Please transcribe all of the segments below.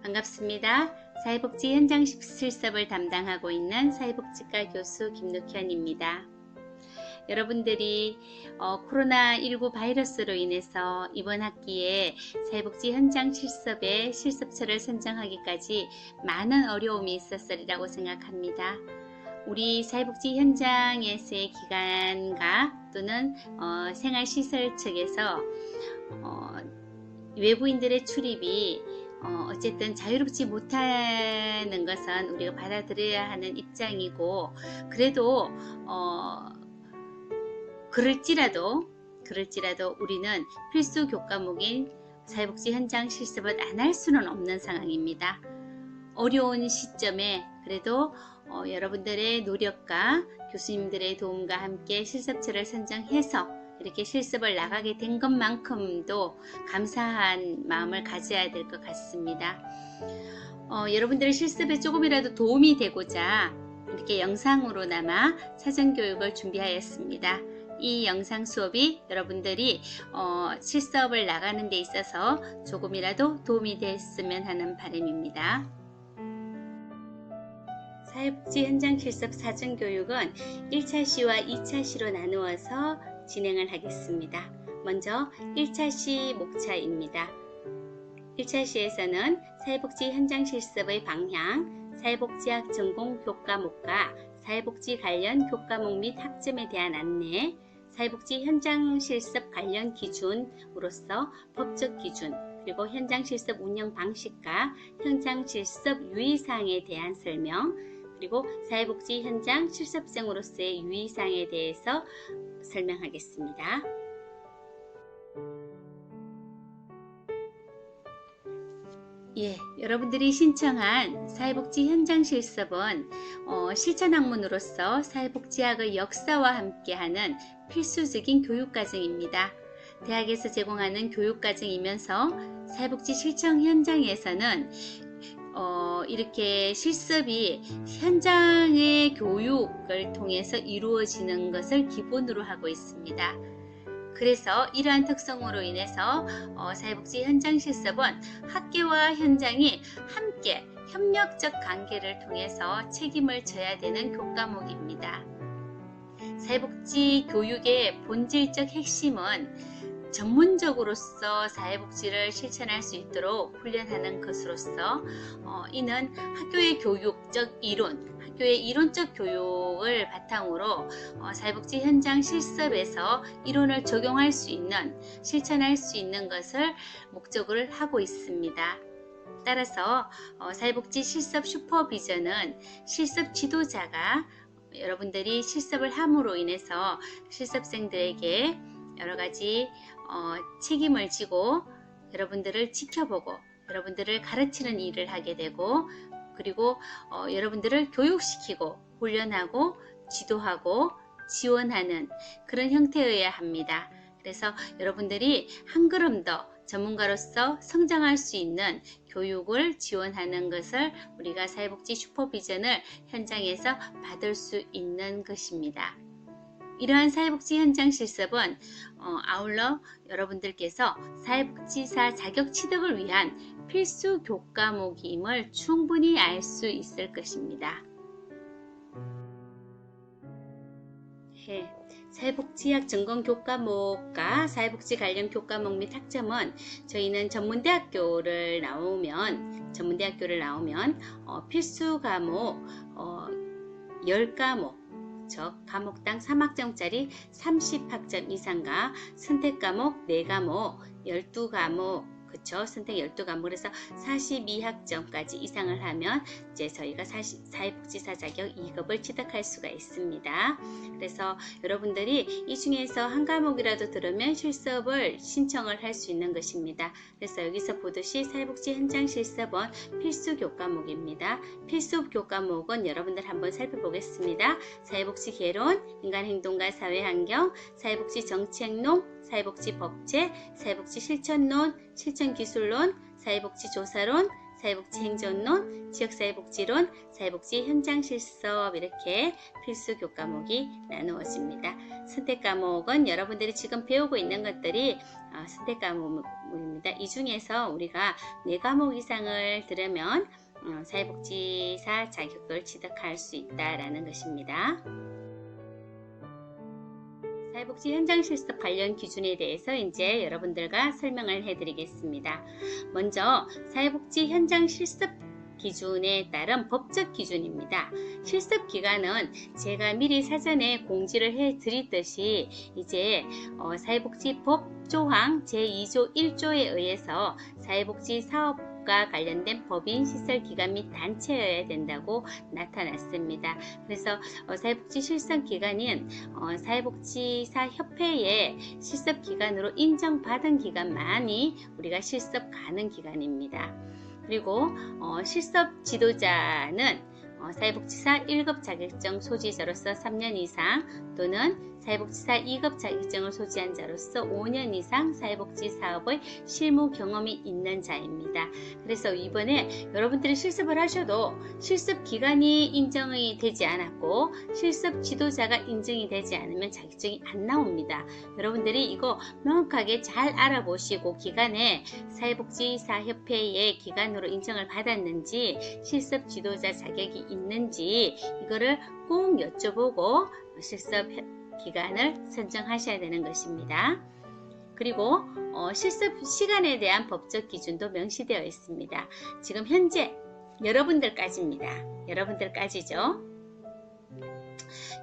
반갑습니다. 사회복지 현장 실습을 담당하고 있는 사회복지과 교수 김록현입니다. 여러분들이 코로나19 바이러스로 인해서 이번 학기에 사회복지 현장 실습에 실습처를 선정하기까지 많은 어려움이 있었으리라고 생각합니다. 우리 사회복지 현장에서의 기관과 또는 생활시설 측에서 외부인들의 출입이 어쨌든 자유롭지 못하는 것은 우리가 받아들여야 하는 입장이고, 그래도 그럴지라도 우리는 필수 교과목인 사회복지 현장 실습을 안 할 수는 없는 상황입니다. 어려운 시점에 그래도 여러분들의 노력과 교수님들의 도움과 함께 실습처를 선정해서 이렇게 실습을 나가게 된 것만큼도 감사한 마음을 가져야 될 것 같습니다. 여러분들의 실습에 조금이라도 도움이 되고자 이렇게 영상으로나마 사전교육을 준비하였습니다. 이 영상 수업이 여러분들이 실습을 나가는 데 있어서 조금이라도 도움이 됐으면 하는 바람입니다. 사회복지 현장 실습 사전교육은 1차 시와 2차 시로 나누어서 진행을 하겠습니다. 먼저 1차 시 목차입니다. 1차 시에서는 사회복지 현장 실습의 방향, 사회복지학 전공 교과목과 사회복지 관련 교과목 및 학점에 대한 안내, 사회복지 현장 실습 관련 기준으로서 법적 기준, 그리고 현장 실습 운영 방식과 현장 실습 유의사항에 대한 설명, 그리고 사회복지 현장 실습생으로서의 유의사항에 대해서 설명하겠습니다. 여러분들이 신청한 사회복지 현장 실습은 실천학문으로서 사회복지학의 역사와 함께하는 필수적인 교육과정입니다. 대학에서 제공하는 교육과정이면서 사회복지 실천 현장에서는 이렇게 실습이 현장의 교육을 통해서 이루어지는 것을 기본으로 하고 있습니다. 그래서 이러한 특성으로 인해서 사회복지 현장 실습은 학계와 현장이 함께 협력적 관계를 통해서 책임을 져야 되는 교과목입니다. 사회복지 교육의 본질적 핵심은 전문적으로서 사회복지를 실천할 수 있도록 훈련하는 것으로서 이는 학교의 교육적 이론, 학교의 이론적 교육을 바탕으로 사회복지 현장 실습에서 이론을 적용할 수 있는, 실천할 수 있는 것을 목적을 하고 있습니다. 따라서 사회복지 실습 슈퍼비전은 실습 지도자가 여러분들이 실습을 함으로 인해서 실습생들에게 여러가지 책임을 지고 여러분들을 지켜보고 여러분들을 가르치는 일을 하게 되고, 그리고 여러분들을 교육시키고 훈련하고 지도하고 지원하는 그런 형태여야 합니다. 그래서 여러분들이 한 걸음 더 전문가로서 성장할 수 있는 교육을 지원하는 것을 우리가 사회복지 슈퍼비전을 현장에서 받을 수 있는 것입니다. 이러한 사회복지 현장 실습은 아울러 여러분들께서 사회복지사 자격 취득을 위한 필수 교과목임을 충분히 알 수 있을 것입니다. 사회복지학 전공 교과목과 사회복지 관련 교과목 및 학점은 저희는 전문대학교를 나오면 필수 과목 10과목, 즉 과목당 3학점짜리 30학점 이상과 선택 과목 4과목, 12과목, 선택 12과목, 그래서 42학점까지 이상을 하면 이제 저희가 사회복지사 자격 2급을 취득할 수가 있습니다. 그래서 여러분들이 이 중에서 한 과목이라도 들으면 실습을 신청을 할 수 있는 것입니다. 그래서 여기서 보듯이 사회복지 현장 실습은 필수 교과목입니다. 필수 교과목은 여러분들 한번 살펴보겠습니다. 사회복지 개론, 인간행동과 사회환경, 사회복지 정책론, 사회복지 법제, 사회복지 실천론, 실천기술론, 사회복지조사론, 사회복지행정론, 지역사회복지론, 사회복지 현장실습 이렇게 필수 교과목이 나누어집니다. 선택과목은 여러분들이 지금 배우고 있는 것들이 선택과목입니다. 이 중에서 우리가 4과목 이상을 들으면 사회복지사 자격을 취득할 수 있다라는 것입니다. 사회복지 현장실습 관련 기준에 대해서 이제 여러분들과 설명을 해드리겠습니다. 먼저 사회복지 현장실습 기준에 따른 법적 기준입니다. 실습 기간은 제가 미리 사전에 공지를 해 드렸듯이 이제 사회복지법 조항 제2조 1조에 의해서 사회복지 사업과 관련된 법인 시설 기관 및 단체여야 된다고 나타났습니다. 그래서 사회복지 실습 기간인 사회복지사 협회의 실습 기간으로 인정받은 기간만이 우리가 실습 가능 기간입니다. 그리고 실습 지도자는 사회복지사 1급 자격증 소지자로서 3년 이상 또는 사회복지사 2급 자격증을 소지한 자로서 5년 이상 사회복지 사업의 실무 경험이 있는 자입니다. 그래서 이번에 여러분들이 실습을 하셔도 실습 기간이 인정이 되지 않았고 실습 지도자가 인증이 되지 않으면 자격증이 안 나옵니다. 여러분들이 이거 명확하게 잘 알아보시고 기간에 사회복지사 협회의 기간으로 인정을 받았는지 실습 지도자 자격이 있는지 이거를 꼭 여쭤보고 실습 기간을 선정하셔야 되는 것입니다. 그리고 실습 시간에 대한 법적 기준도 명시되어 있습니다. 지금 현재 여러분들까지입니다. 여러분들까지죠.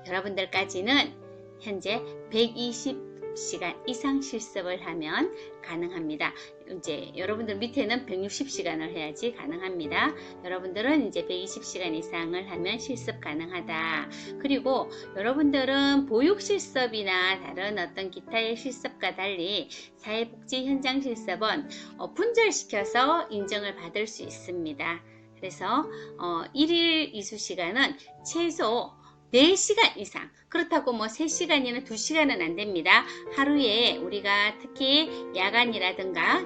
여러분들까지는 현재 120시간 이상 실습을 하면 가능합니다. 이제 여러분들 밑에는 160시간을 해야지 가능합니다. 여러분들은 이제 120시간 이상을 하면 실습 가능하다. 그리고 여러분들은 보육 실습이나 다른 어떤 기타의 실습과 달리 사회복지 현장 실습은 분절시켜서 인정을 받을 수 있습니다. 그래서 1일 이수 시간은 최소 4시간 이상, 그렇다고 뭐 3시간이나 2시간은 안 됩니다. 하루에 우리가 특히 야간이라든가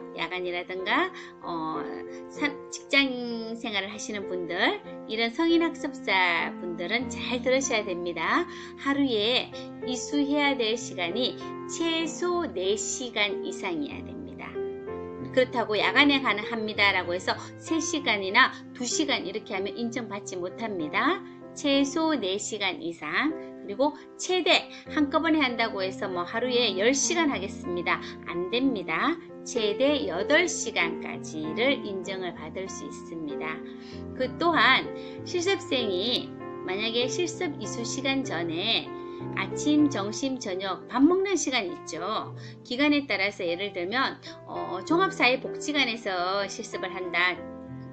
직장 생활을 하시는 분들, 이런 성인학습자 분들은 잘 들으셔야 됩니다. 하루에 이수해야 될 시간이 최소 4시간 이상이어야 됩니다. 그렇다고 야간에 가능합니다 라고 해서 3시간이나 2시간 이렇게 하면 인정받지 못합니다. 최소 4시간 이상, 그리고 최대 한꺼번에 한다고 해서 뭐 하루에 10시간 하겠습니다. 안 됩니다. 최대 8시간까지를 인정을 받을 수 있습니다. 그 또한 실습생이 만약에 실습 이수 시간 전에 아침, 점심, 저녁 밥 먹는 시간 있죠. 기간에 따라서 예를 들면 종합사회복지관에서 실습을 한다.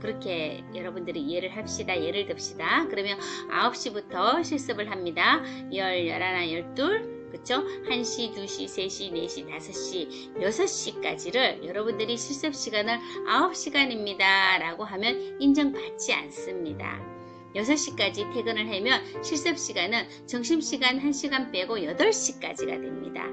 그렇게 여러분들이 이해를 합시다. 예를 듭시다. 그러면 9시부터 실습을 합니다. 11, 12, 그쵸? 1시, 2시, 3시, 4시, 5시, 6시까지를 여러분들이 실습 시간을 9시간입니다. 라고 하면 인정받지 않습니다. 6시까지 퇴근을 하면 실습 시간은 점심시간 1시간 빼고 8시까지가 됩니다.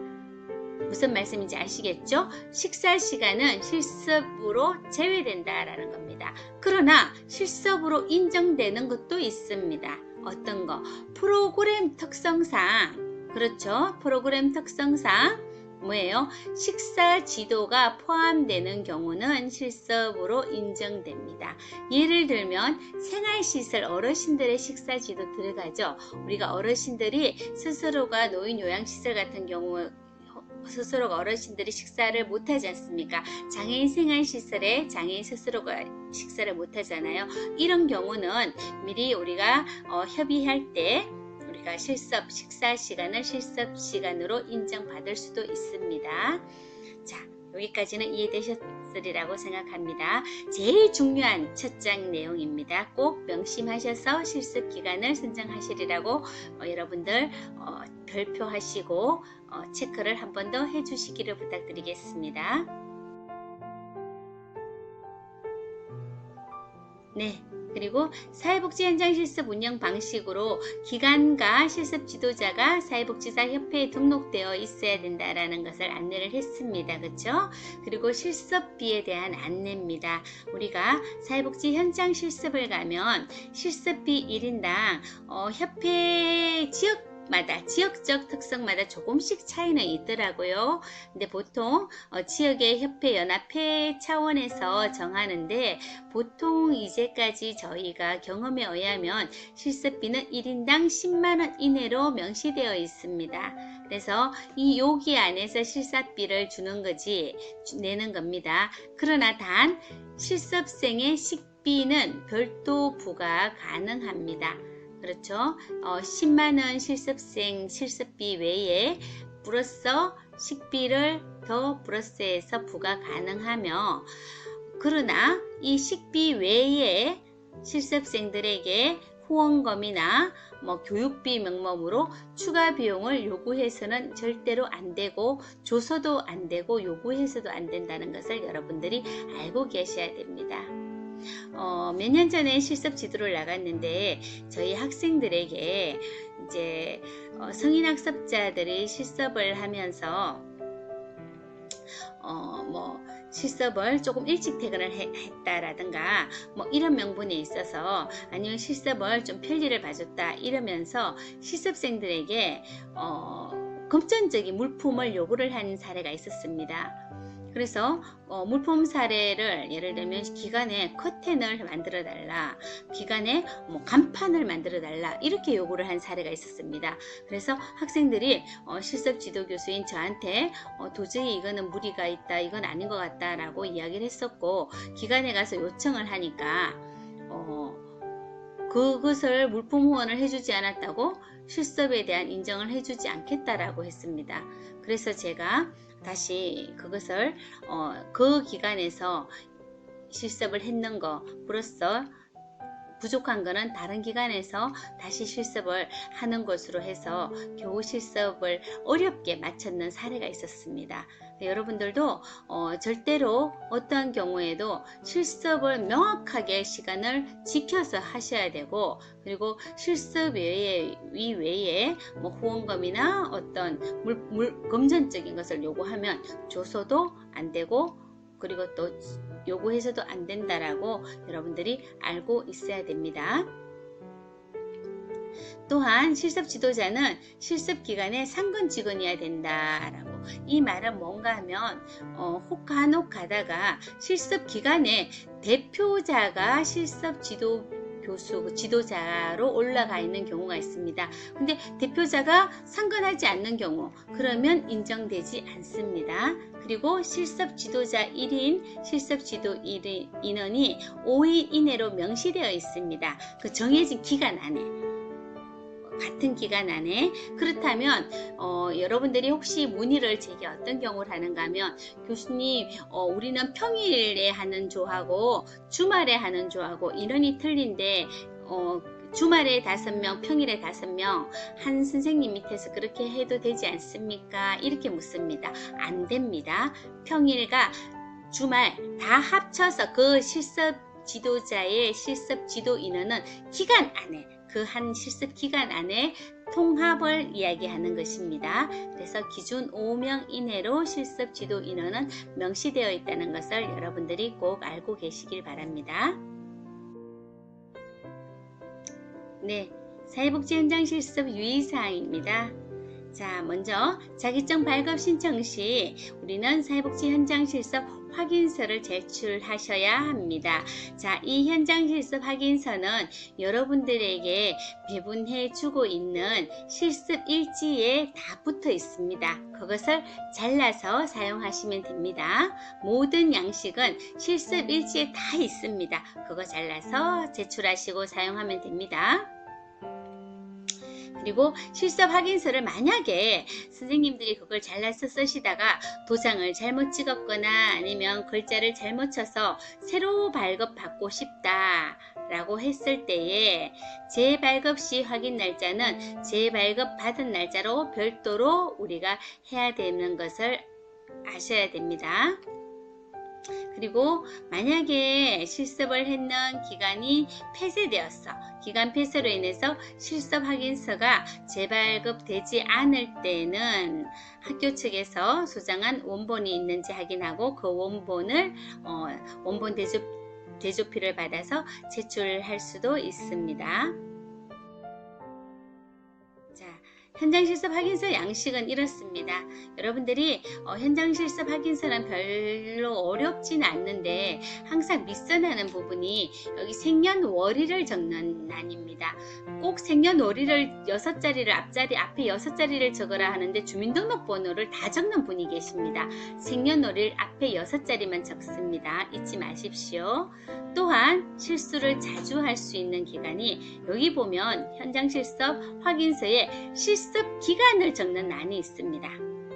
무슨 말씀인지 아시겠죠? 식사 시간은 실습으로 제외된다라는 겁니다. 그러나 실습으로 인정되는 것도 있습니다. 어떤 거? 프로그램 특성상, 그렇죠? 프로그램 특성상 뭐예요? 식사 지도가 포함되는 경우는 실습으로 인정됩니다. 예를 들면 생활시설 어르신들의 식사 지도 들어가죠. 우리가 어르신들이 스스로가 노인 요양시설 같은 경우 스스로가 어르신들이 식사를 못하지 않습니까? 장애인 생활시설에 장애인 스스로가 식사를 못하잖아요. 이런 경우는 미리 우리가 협의할 때 우리가 실습 식사 시간을 실습 시간으로 인정받을 수도 있습니다. 자, 여기까지는 이해되셨으리라고 생각합니다. 제일 중요한 첫 장 내용입니다. 꼭 명심하셔서 실습 기간을 선정하시리라고 여러분들 별표하시고 체크를 한 번 더 해주시기를 부탁드리겠습니다. 네. 그리고 사회복지 현장 실습 운영 방식으로 기관과 실습 지도자가 사회복지사협회에 등록되어 있어야 된다라는 것을 안내를 했습니다. 그렇죠? 그리고 실습비에 대한 안내입니다. 우리가 사회복지 현장 실습을 가면 실습비 1인당 협회 지역적 특성마다 조금씩 차이는 있더라고요. 근데 보통 지역의 협회 연합회 차원에서 정하는데 보통 이제까지 저희가 경험에 의하면 실습비는 1인당 10만원 이내로 명시되어 있습니다. 그래서 이 여기 안에서 실습비를 내는 겁니다. 그러나 단 실습생의 식비는 별도 부과 가능합니다. 그렇죠. 10만원 실습생 실습비 외에 플러스 식비를 더 플러스해서 부과 가능하며, 그러나 이 식비 외에 실습생들에게 후원금이나 교육비 명목으로 추가 비용을 요구해서는 절대로 안 되고, 줘서도 안 되고 요구해서도 안 된다는 것을 여러분들이 알고 계셔야 됩니다. 몇 년 전에 실습 지도를 나갔는데 저희 학생들에게 이제 성인 학습자들이 실습을 하면서 실습을 조금 일찍 퇴근을 했다라든가 이런 명분에 있어서, 아니면 실습을 좀 편리를 봐줬다 이러면서 실습생들에게 금전적인 물품을 요구를 한 사례가 있었습니다. 그래서 물품 사례를 예를 들면 기관에 커튼을 만들어 달라, 기관에 간판을 만들어 달라 이렇게 요구를 한 사례가 있었습니다. 그래서 학생들이 실습 지도 교수인 저한테 도저히 이거는 무리가 있다, 이건 아닌 것 같다 라고 이야기를 했었고, 기관에 가서 요청을 하니까 그것을 물품 후원을 해주지 않았다고 실습에 대한 인정을 해주지 않겠다라고 했습니다. 그래서 제가 다시 그것을 그 기관에서 실습을 했는 거 플러스 부족한 거는 다른 기관에서 다시 실습을 하는 것으로 해서 겨우 실습을 어렵게 마쳤는 사례가 있었습니다. 여러분들도 절대로 어떠한 경우에도 실습을 명확하게 시간을 지켜서 하셔야 되고, 그리고 실습 외에 후원금이나 어떤 금전적인 것을 요구하면 줘서도 안 되고, 그리고 또 요구해서도 안 된다라고 여러분들이 알고 있어야 됩니다. 또한 실습 지도자는 실습 기간에 상근 직원이어야 된다라고. 이 말은 뭔가 하면 혹한혹 가다가 실습 기간에 대표자가 실습 지도자로 올라가 있는 경우가 있습니다. 근데 대표자가 상관하지 않는 경우, 그러면 인정되지 않습니다. 그리고 실습 지도자 1인, 실습 지도 인원이 5일 이내로 명시되어 있습니다. 그 정해진 기간 안에, 같은 기간 안에. 그렇다면 여러분들이 혹시 문의를 제게 어떤 경우를 하는가 하면, 교수님 우리는 평일에 하는 조하고 주말에 하는 조하고 인원이 틀린데 주말에 5명, 평일에 5명, 한 선생님 밑에서 그렇게 해도 되지 않습니까? 이렇게 묻습니다. 안 됩니다. 평일과 주말 다 합쳐서 그 실습 지도자의 실습 지도 인원은 기간 안에, 그 한 실습 기간 안에 통합을 이야기하는 것입니다. 그래서 기준 5명 이내로 실습 지도 인원은 명시되어 있다는 것을 여러분들이 꼭 알고 계시길 바랍니다. 네, 사회복지 현장 실습 유의사항입니다. 자, 먼저 자격증 발급 신청 시 우리는 사회복지 현장 실습 확인서를 제출하셔야 합니다. 자, 이 현장 실습 확인서는 여러분들에게 배분해 주고 있는 실습 일지에 다 붙어 있습니다. 그것을 잘라서 사용하시면 됩니다. 모든 양식은 실습 일지에 다 있습니다. 그거 잘라서 제출하시고 사용하면 됩니다. 그리고 실습 확인서를 만약에 선생님들이 그걸 잘라서 쓰시다가 도장을 잘못 찍었거나 아니면 글자를 잘못 쳐서 새로 발급받고 싶다 라고 했을 때에 재발급 시 확인 날짜는 재발급 받은 날짜로 별도로 우리가 해야 되는 것을 아셔야 됩니다. 그리고 만약에 실습을 했는 기간이 폐쇄되었어. 기간 폐쇄로 인해서 실습 확인서가 재발급되지 않을 때는 학교 측에서 소장한 원본이 있는지 확인하고 그 원본을 원본 대조필을 받아서 제출할 수도 있습니다. 자, 현장 실습 확인서 양식은 이렇습니다. 여러분들이 현장 실습 확인서는 별로 어렵지는 않는데 항상 미스나는 부분이 여기 생년월일을 적는 난입니다. 꼭 생년월일을 6자리를 앞에 6자리를 적으라 하는데 주민등록번호를 다 적는 분이 계십니다. 생년월일 앞에 6자리만 적습니다. 잊지 마십시오. 또한 실수를 자주 할 수 있는 기간이 여기 보면 현장 실습 확인서에 실습 기간을 적는 난이 있습니다.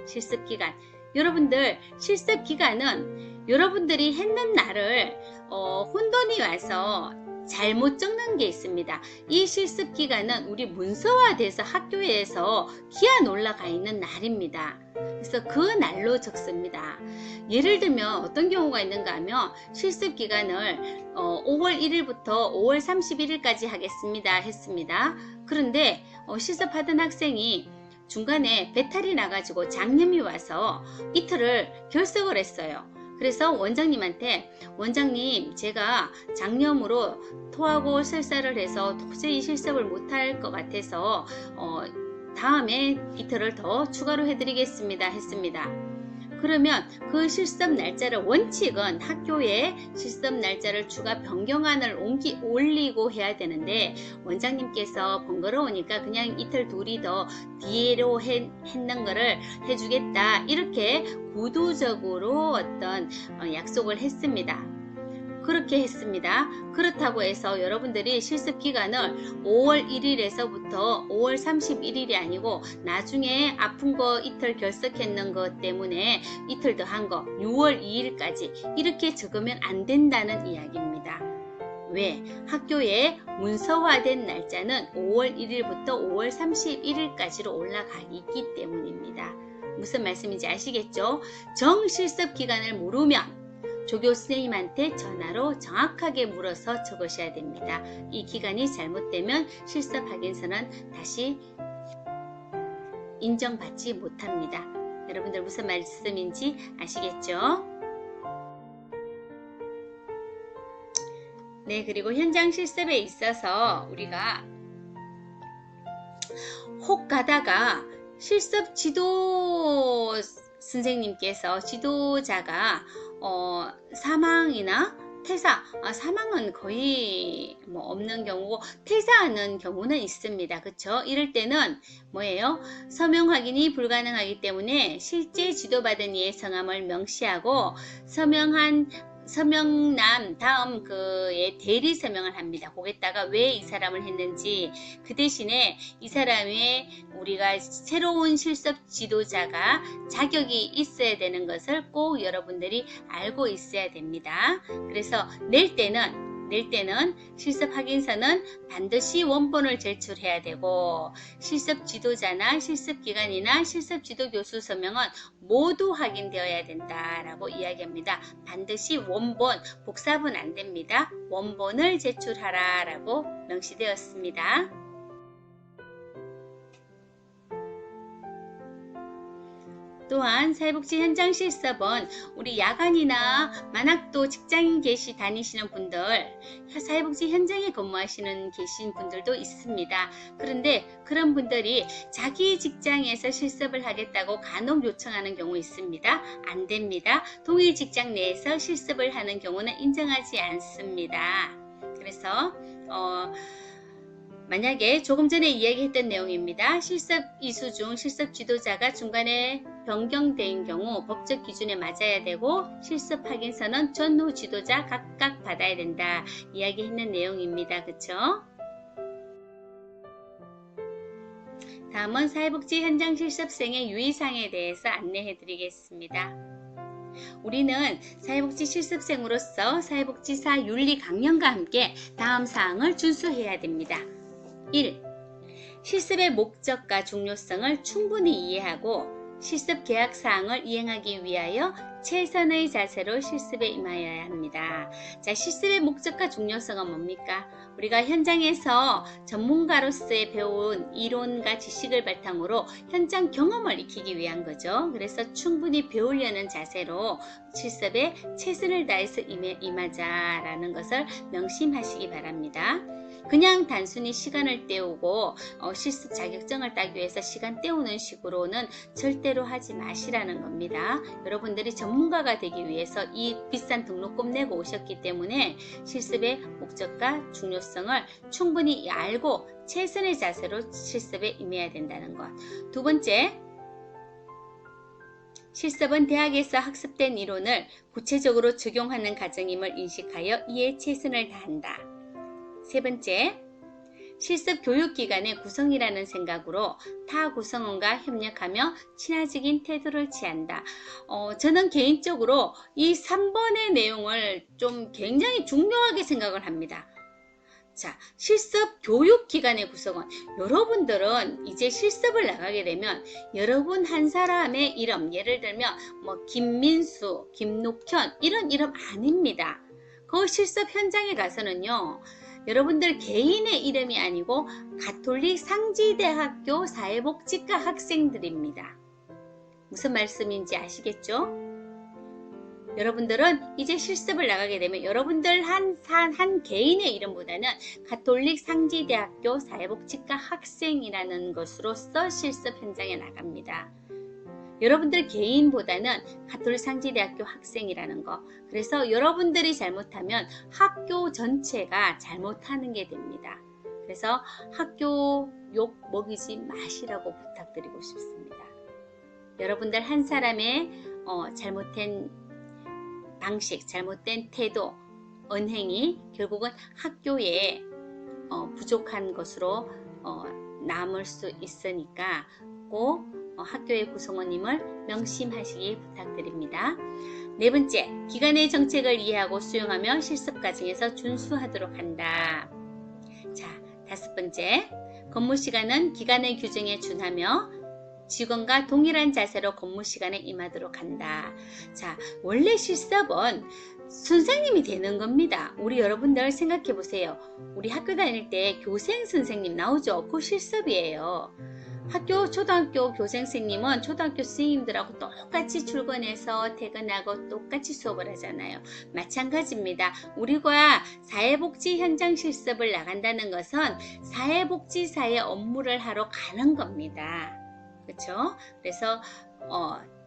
실습 기간. 여러분들 실습 기간은 여러분들이 했는 날을 혼돈이 와서 잘못 적는 게 있습니다. 이 실습 기간은 우리 문서화돼서 학교에서 기한 올라가 있는 날입니다. 그래서 그 날로 적습니다. 예를 들면 어떤 경우가 있는가 하면 실습 기간을 5월 1일부터 5월 31일까지 하겠습니다 했습니다. 그런데 실습하던 학생이 중간에 배탈이 나가지고 장염이 와서 이틀을 결석을 했어요. 그래서 원장님한테 원장님 제가 장염으로 토하고 설사를 해서 도저히 실습을 못할 것 같아서 다음에 이틀을 더 추가로 해드리겠습니다 했습니다. 그러면 그 실습 날짜를 원칙은 학교에 실습 날짜를 추가 변경안을 올리고 해야 되는데 원장님께서 번거로우니까 그냥 이틀 둘이 더 뒤로 했는 거를 해주겠다 이렇게 구두적으로 어떤 약속을 했습니다. 그렇게 했습니다. 그렇다고 해서 여러분들이 실습 기간을 5월 1일에서부터 5월 31일이 아니고 나중에 아픈 거 이틀 결석했는 것 때문에 이틀 더 한 거 6월 2일까지 이렇게 적으면 안 된다는 이야기입니다. 왜? 학교에 문서화된 날짜는 5월 1일부터 5월 31일까지로 올라가 있기 때문입니다. 무슨 말씀인지 아시겠죠? 정실습 기간을 모르면 조교 선생님한테 전화로 정확하게 물어서 적으셔야 됩니다. 이 기간이 잘못되면 실습 확인서는 다시 인정받지 못합니다. 여러분들 무슨 말씀인지 아시겠죠? 네, 그리고 현장 실습에 있어서 우리가 혹 가다가 실습 지도 선생님께서 지도자가 사망이나 퇴사, 사망은 거의 없는 경우고 퇴사하는 경우는 있습니다. 그쵸? 이럴 때는 뭐예요? 서명 확인이 불가능하기 때문에 실제 지도받은 이의 성함을 명시하고 서명남 다음 그의 대리 서명을 합니다. 거기다가 왜 이 사람을 했는지 그 대신에 이 사람의 우리가 새로운 실습 지도자가 자격이 있어야 되는 것을 꼭 여러분들이 알고 있어야 됩니다. 그래서 낼 때는 실습 확인서는 반드시 원본을 제출해야 되고 실습 지도자나 실습 기관이나 실습 지도 교수 서명은 모두 확인되어야 된다라고 이야기합니다. 반드시 원본, 복사본 안 됩니다. 원본을 제출하라 라고 명시되었습니다. 또한 사회복지 현장 실습은 우리 야간이나 만학도 직장인 다니시는 분들, 사회복지 현장에 계신 분들도 있습니다. 그런데 그런 분들이 자기 직장에서 실습을 하겠다고 간혹 요청하는 경우 있습니다. 안 됩니다. 동일 직장 내에서 실습을 하는 경우는 인정하지 않습니다. 그래서 만약에 조금 전에 이야기했던 내용입니다. 실습 이수 중 실습 지도자가 중간에 변경된 경우 법적 기준에 맞아야 되고 실습 확인서는 전후 지도자 각각 받아야 된다. 이야기했는 내용입니다. 그쵸? 다음은 사회복지 현장 실습생의 유의사항에 대해서 안내해 드리겠습니다. 우리는 사회복지 실습생으로서 사회복지사 윤리 강령과 함께 다음 사항을 준수해야 됩니다. 1. 실습의 목적과 중요성을 충분히 이해하고 실습 계약 사항을 이행하기 위하여 최선의 자세로 실습에 임하여야 합니다. 자, 실습의 목적과 중요성은 뭡니까? 우리가 현장에서 전문가로서의 배운 이론과 지식을 바탕으로 현장 경험을 익히기 위한 거죠. 그래서 충분히 배우려는 자세로 실습에 최선을 다해서 임하자라는 것을 명심하시기 바랍니다. 그냥 단순히 시간을 때우고 실습 자격증을 따기 위해서 시간 때우는 식으로는 절대로 하지 마시라는 겁니다. 여러분들이 전문가가 되기 위해서 이 비싼 등록금 내고 오셨기 때문에 실습의 목적과 중요성을 충분히 알고 최선의 자세로 실습에 임해야 된다는 것. 두 번째, 실습은 대학에서 학습된 이론을 구체적으로 적용하는 과정임을 인식하여 이에 최선을 다한다. 세 번째, 실습 교육기관의 구성이라는 생각으로 타 구성원과 협력하며 친화적인 태도를 취한다. 저는 개인적으로 이 3번의 내용을 좀 굉장히 중요하게 생각을 합니다. 자, 실습 교육기관의 구성원. 여러분들은 이제 실습을 나가게 되면 여러분 한 사람의 이름, 예를 들면 뭐 김민수, 김록현 이런 이름 아닙니다. 그 실습 현장에 가서는요, 여러분들 개인의 이름이 아니고 가톨릭 상지대학교 사회복지과 학생들입니다. 무슨 말씀인지 아시겠죠? 여러분들은 이제 실습을 나가게 되면 여러분들 한 개인의 이름보다는 가톨릭 상지대학교 사회복지과 학생이라는 것으로서 실습 현장에 나갑니다. 여러분들 개인보다는 가톨릭 상지대학교 학생이라는 거. 그래서 여러분들이 잘못하면 학교 전체가 잘못하는 게 됩니다. 그래서 학교 욕 먹이지 마시라고 부탁드리고 싶습니다. 여러분들 한 사람의 잘못된 방식, 잘못된 태도, 언행이 결국은 학교에 부족한 것으로 남을 수 있으니까 꼭 학교의 구성원님을 명심하시기 부탁드립니다. 네 번째, 기관의 정책을 이해하고 수용하며 실습 과정에서 준수하도록 한다. 자, 다섯 번째, 근무 시간은 기관의 규정에 준하며 직원과 동일한 자세로 근무 시간에 임하도록 한다. 자, 원래 실습은 선생님이 되는 겁니다. 우리 여러분들 생각해 보세요. 우리 학교 다닐 때 교생 선생님 나오죠? 그 실습이에요. 학교 초등학교 교생 선생님은 초등학교 선생님들하고 똑같이 출근해서 퇴근하고 똑같이 수업을 하잖아요. 마찬가지입니다. 우리가 사회복지 현장 실습을 나간다는 것은 사회복지사의 업무를 하러 가는 겁니다. 그렇죠? 그래서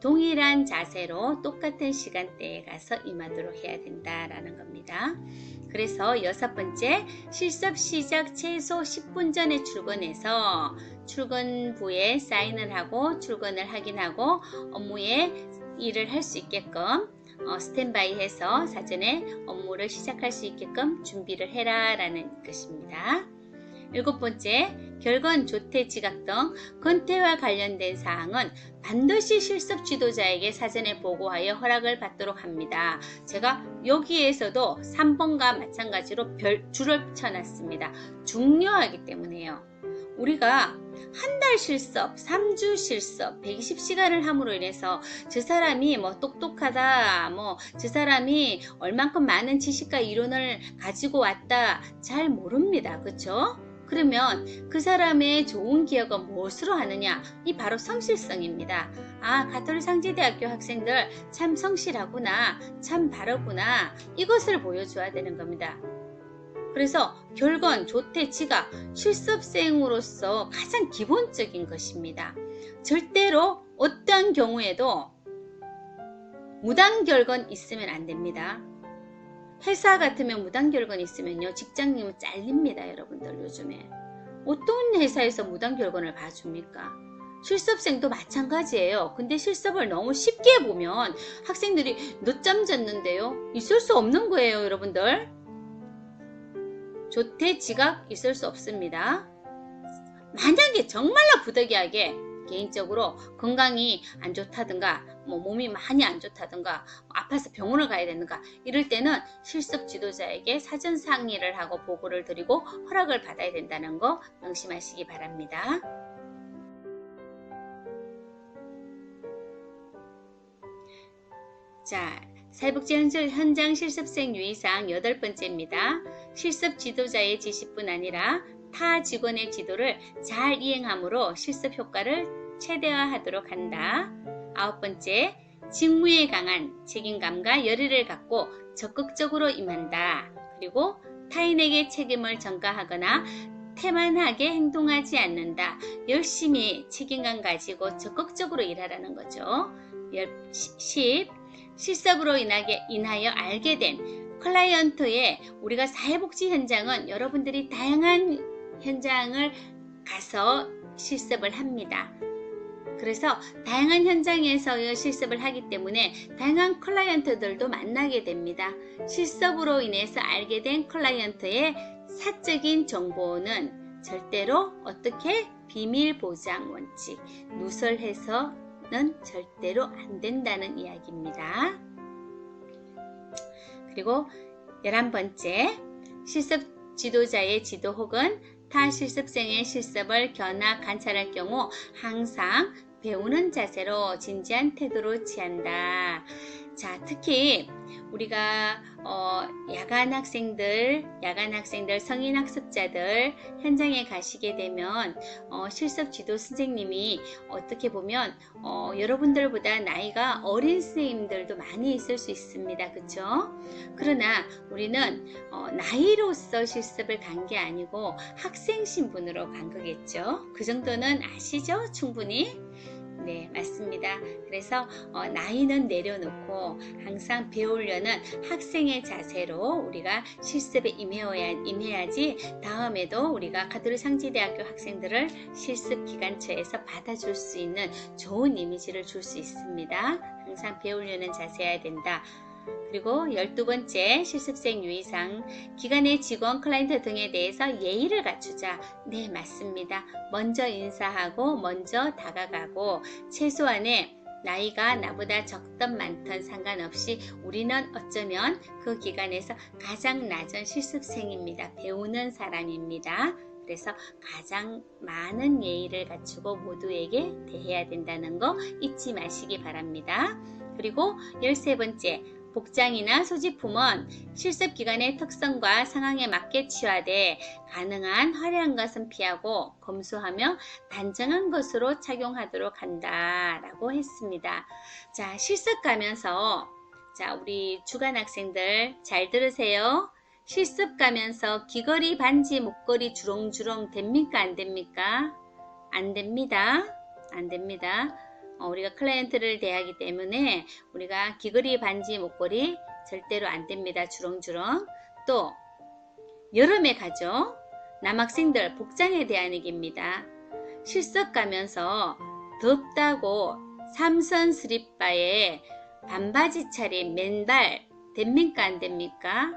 동일한 자세로 똑같은 시간대에 가서 임하도록 해야 된다라는 겁니다. 그래서 여섯 번째, 실습 시작 최소 10분 전에 출근해서 출근부에 사인을 하고 출근을 확인하고 업무에 일을 할 수 있게끔 스탠바이 해서 사전에 업무를 시작할 수 있게끔 준비를 해라 라는 것입니다. 일곱 번째, 결건, 조퇴, 지각 등 건퇴와 관련된 사항은 반드시 실습 지도자에게 사전에 보고하여 허락을 받도록 합니다. 제가 여기에서도 3번과 마찬가지로 줄을 쳐놨습니다. 중요하기 때문에요. 우리가 한 달 실습, 3주 실습, 120시간을 함으로 인해서 저 사람이 뭐 똑똑하다, 뭐 저 사람이 얼만큼 많은 지식과 이론을 가지고 왔다 잘 모릅니다. 그렇죠? 그러면 그 사람의 좋은 기억은 무엇으로 하느냐? 이 바로 성실성입니다. 아, 가톨릭 상지대학교 학생들 참 성실하구나, 참 바르구나, 이것을 보여줘야 되는 겁니다. 그래서 결건, 조퇴, 지각, 실습생으로서 가장 기본적인 것입니다. 절대로 어떠한 경우에도 무단결건 있으면 안 됩니다. 회사 같으면 무단결건 있으면요, 직장님은 잘립니다. 여러분들 요즘에 어떤 회사에서 무단결건을 봐줍니까? 실습생도 마찬가지예요. 근데 실습을 너무 쉽게 보면 학생들이 늦잠 잤는데요, 있을 수 없는 거예요. 여러분들 조퇴, 지각 있을 수 없습니다. 만약에 정말로 부득이하게 개인적으로 건강이 안 좋다든가 뭐 몸이 많이 안 좋다든가 아파서 병원을 가야 되는가 이럴 때는 실습 지도자에게 사전 상의를 하고 보고를 드리고 허락을 받아야 된다는 거 명심하시기 바랍니다. 자, 사회복지 현장 실습생 유의사항 8번째입니다. 실습 지도자의 지시뿐 아니라 타 직원의 지도를 잘 이행함으로 실습 효과를 최대화하도록 한다. 9번째, 직무에 강한 책임감과 열의를 갖고 적극적으로 임한다. 그리고 타인에게 책임을 전가하거나 태만하게 행동하지 않는다. 열심히 책임감 가지고 적극적으로 일하라는 거죠. 10. 실습으로 인하여 알게 된 클라이언트의 우리가 사회복지 현장은 여러분들이 다양한 현장을 가서 실습을 합니다. 그래서 다양한 현장에서 실습을 하기 때문에 다양한 클라이언트들도 만나게 됩니다. 실습으로 인해서 알게 된 클라이언트의 사적인 정보는 절대로 어떻게 비밀 보장 원칙, 누설해서는 절대로 안 된다는 이야기입니다. 그리고 11번째, 실습 지도자의 지도 혹은 타 실습생의 실습을 견학 관찰할 경우 항상 배우는 자세로 진지한 태도로 취한다. 자, 특히 우리가 야간 학생들, 성인 학습자들 현장에 가시게 되면 실습 지도 선생님이 어떻게 보면 여러분들보다 나이가 어린 선생님들도 많이 있을 수 있습니다. 그렇죠? 그러나 우리는 나이로서 실습을 간 게 아니고 학생 신분으로 간 거겠죠. 그 정도는 아시죠? 충분히? 네, 맞습니다. 그래서 나이는 내려놓고 항상 배우려는 학생의 자세로 우리가 실습에 임해야지 다음에도 우리가 카톨릭 상지대학교 학생들을 실습 기간처에서 받아줄 수 있는 좋은 이미지를 줄 수 있습니다. 항상 배우려는 자세여야 된다. 그리고 12번째 실습생 유의사항, 기관의 직원, 클라이언트 등에 대해서 예의를 갖추자. 네, 맞습니다. 먼저 인사하고 먼저 다가가고 최소한의 나이가 나보다 적든 많든 상관없이 우리는 어쩌면 그 기관에서 가장 낮은 실습생입니다. 배우는 사람입니다. 그래서 가장 많은 예의를 갖추고 모두에게 대해야 된다는 거 잊지 마시기 바랍니다. 그리고 13번째, 복장이나 소지품은 실습기간의 특성과 상황에 맞게 취하되 가능한 화려한 것은 피하고 검소하며 단정한 것으로 착용하도록 한다 라고 했습니다. 자, 실습 가면서 우리 주간 학생들 잘 들으세요. 실습 가면서 귀걸이, 반지, 목걸이 주렁주렁 됩니까? 안 됩니까? 안 됩니다. 안 됩니다. 우리가 클라이언트를 대하기 때문에 우리가 귀걸이, 반지, 목걸이 절대로 안 됩니다. 주렁주렁. 또 여름에 가죠. 남학생들 복장에 대한 얘기입니다. 실습 가면서 덥다고 삼선 슬립바에 반바지 차림 맨발 됩니까? 안 됩니까?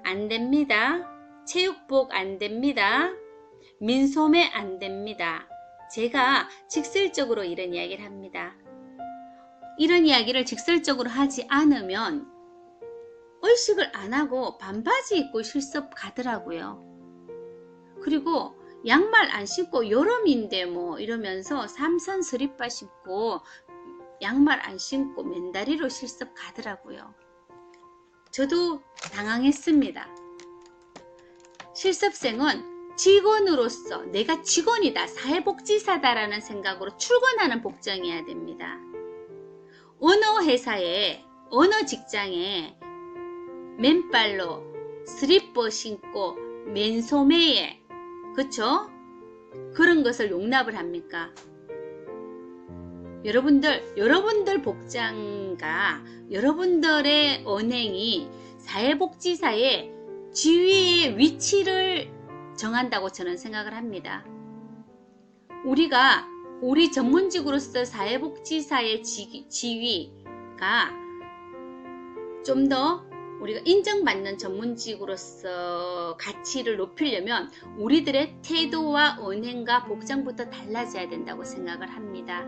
안 됩니다. 체육복 안 됩니다. 민소매 안 됩니다. 제가 직설적으로 이런 이야기를 합니다. 이런 이야기를 직설적으로 하지 않으면 의식을 안 하고 반바지 입고 실습 가더라고요. 그리고 양말 안 신고 여름인데 뭐 이러면서 삼선 슬립바 신고 양말 안 신고 맨다리로 실습 가더라고요. 저도 당황했습니다. 실습생은 직원으로서 내가 직원이다, 사회복지사다라는 생각으로 출근하는 복장이어야 됩니다. 어느 회사에, 어느 직장에 맨발로 슬리퍼 신고 맨소매에, 그쵸? 그런 것을 용납을 합니까? 여러분들 복장과 여러분들의 언행이 사회복지사의 지위의 위치를 정한다고 저는 생각을 합니다. 우리 전문직으로서 사회복지사의 지위가 좀 더 우리가 인정받는 전문직으로서 가치를 높이려면 우리들의 태도와 언행과 복장부터 달라져야 된다고 생각을 합니다.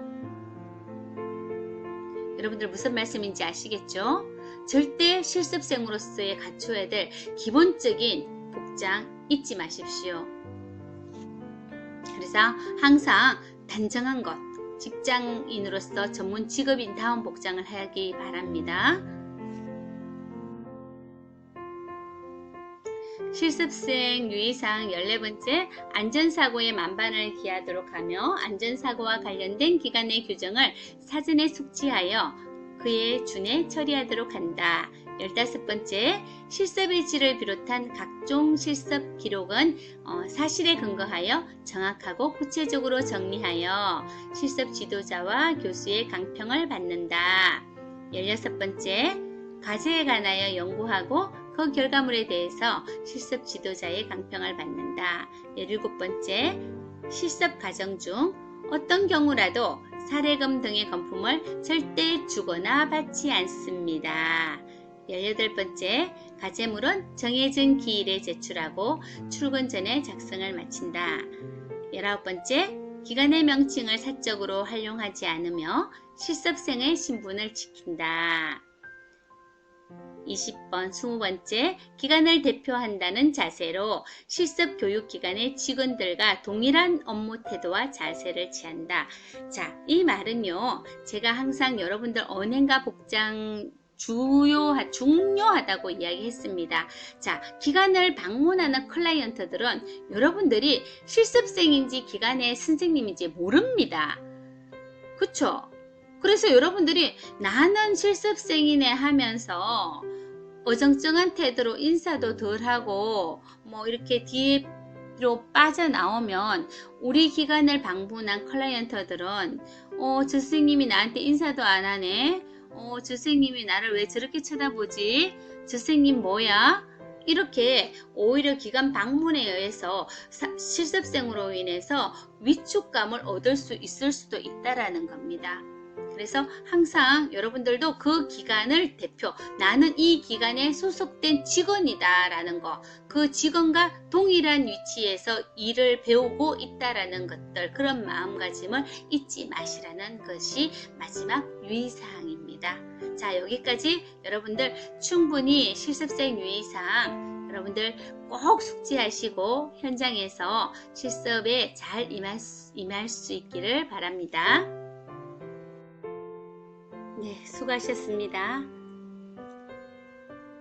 여러분들 무슨 말씀인지 아시겠죠? 절대 실습생으로서의 갖춰야 될 기본적인 복장 잊지 마십시오. 그래서 항상 단정한 것, 직장인으로서 전문 직업인다운 복장을 하기 바랍니다. 실습생 유의사항 14번째, 안전사고의 만반을 기하도록 하며 안전사고와 관련된 기간의 규정을 사전에 숙지하여 그에 준해 처리하도록 한다. 15번째, 실습일지를 비롯한 각종 실습 기록은 사실에 근거하여 정확하고 구체적으로 정리하여 실습 지도자와 교수의 강평을 받는다. 16번째, 과제에 관하여 연구하고 그 결과물에 대해서 실습 지도자의 강평을 받는다. 17번째, 실습 과정 중 어떤 경우라도 사례금 등의 건품을 절대 주거나 받지 않습니다. 18번째, 과제물은 정해진 기일에 제출하고 출근 전에 작성을 마친다. 19번째, 기간의 명칭을 사적으로 활용하지 않으며 실습생의 신분을 지킨다. 20번, 20번째, 기관을 대표한다는 자세로 실습 교육 기관의 직원들과 동일한 업무 태도와 자세를 취한다. 자, 이 말은요, 제가 항상 여러분들 언행과 복장 중요하다고 이야기했습니다. 자, 기관을 방문하는 클라이언트들은 여러분들이 실습생인지 기관의 선생님인지 모릅니다. 그쵸? 그래서 여러분들이 나는 실습생이네 하면서 어정쩡한 태도로 인사도 덜하고 뭐 이렇게 뒤로 빠져나오면 우리 기관을 방문한 클라이언트들은 저 선생님이 나한테 인사도 안 하네. 저 선생님이 나를 왜 저렇게 쳐다보지? 저 선생님 뭐야? 이렇게 오히려 기관 방문에 의해서 실습생으로 인해서 위축감을 얻을 수 있을 수도 있다라는 겁니다. 그래서 항상 여러분들도 그 기관을 대표, 나는 이 기관에 소속된 직원이다 라는 거, 그 직원과 동일한 위치에서 일을 배우고 있다라는 것들, 그런 마음가짐을 잊지 마시라는 것이 마지막 유의사항입니다. 자, 여기까지 여러분들 충분히 실습생 유의사항 여러분들 꼭 숙지하시고 현장에서 실습에 잘 임할 수 있기를 바랍니다. 네, 수고하셨습니다.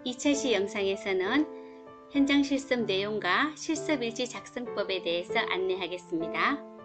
2차시 영상에서는 현장 실습 내용과 실습일지 작성법에 대해서 안내하겠습니다.